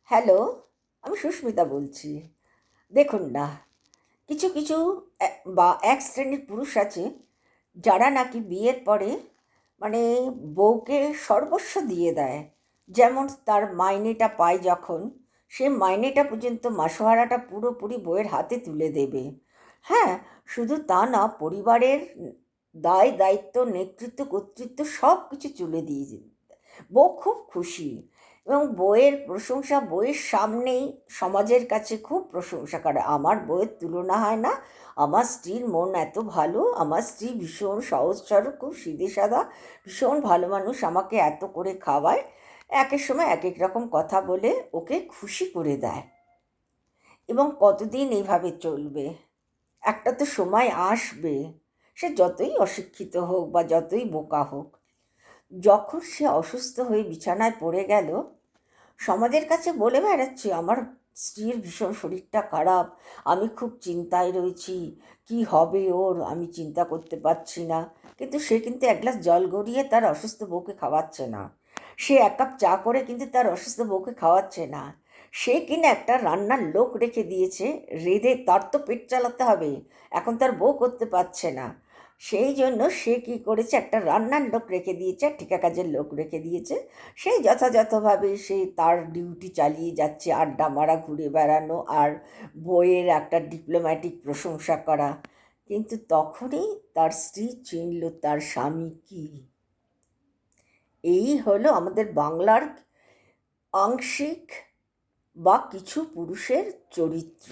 Hello, আমি সুস্মিতা বলছি। দেখুন না, কিছু কিছু বা এক শ্রেণীর পুরুষ আছে যারা নাকি বিয়ের পরে মানে বউকে সর্বস্ব দিয়ে দেয়। যেমন তার মাইনেটা পায় যখন, সে মাইনেটা পর্যন্ত মাসোহারাটা পুরোপুরি বউয়ের হাতে তুলে দেবে। হ্যাঁ, শুধু তা না, পরিবারের দায় দায়িত্ব নেতৃত্ব কর্তৃত্ব সব কিছু তুলে দিয়ে বউ খুব খুশি, এবং বউয়ের প্রশংসা বউয়ের সামনেই সমাজের কাছে খুব প্রশংসা করে। আমার বউয়ের তুলনা হয় না, আমার স্ত্রীর মন এত ভালো, আমার স্ত্রী ভীষণ সহজ সরল, খুব সিধে সাদা, ভীষণ ভালো মানুষ, আমাকে এত করে খাওয়ায়। একের সময় এক এক রকম কথা বলে ওকে খুশি করে দেয়। এবং কতদিন এইভাবে চলবে? একটা তো সময় আসবে, সে যতই অশিক্ষিত হোক বা যতই বোকা হোক, যখন সে অসুস্থ হয়ে বিছানায় পড়ে গেল, সমাজের কাছে বলে বেড়াচ্ছে আমার স্ত্রীর ভীষণ শরীরটা খারাপ, আমি খুব চিন্তায় রয়েছি, কি হবে ওর আমি চিন্তা করতে পারছি না। কিন্তু সে কিন্তু এক গ্লাস জল গড়িয়ে তার অসুস্থ বউকে খাওয়াচ্ছে না, সে এক কাপ চা করে কিন্তু তার অসুস্থ বউকে খাওয়াচ্ছে না। সে কিনা একটা রান্নার লোক রেখে দিয়েছে, রেঁধে তার তো পেট চালাতে হবে, এখন তার বউ করতে পারছে না। সেই জন্য সে কী করেছে, একটা রান্নার লোক রেখে দিয়েছে, ঠিকা কাজের লোক রেখে দিয়েছে। সেই যথাযথভাবে সে তার ডিউটি চালিয়ে যাচ্ছে, আড্ডা মারা, ঘুরে বেড়ানো, আর বইয়ের একটা ডিপ্লোম্যাটিক প্রশংসা করা। কিন্তু তখনই তার স্ত্রী চিনল তার স্বামী কী। এই হলো আমাদের বাংলার আংশিক বা কিছু পুরুষের চরিত্র।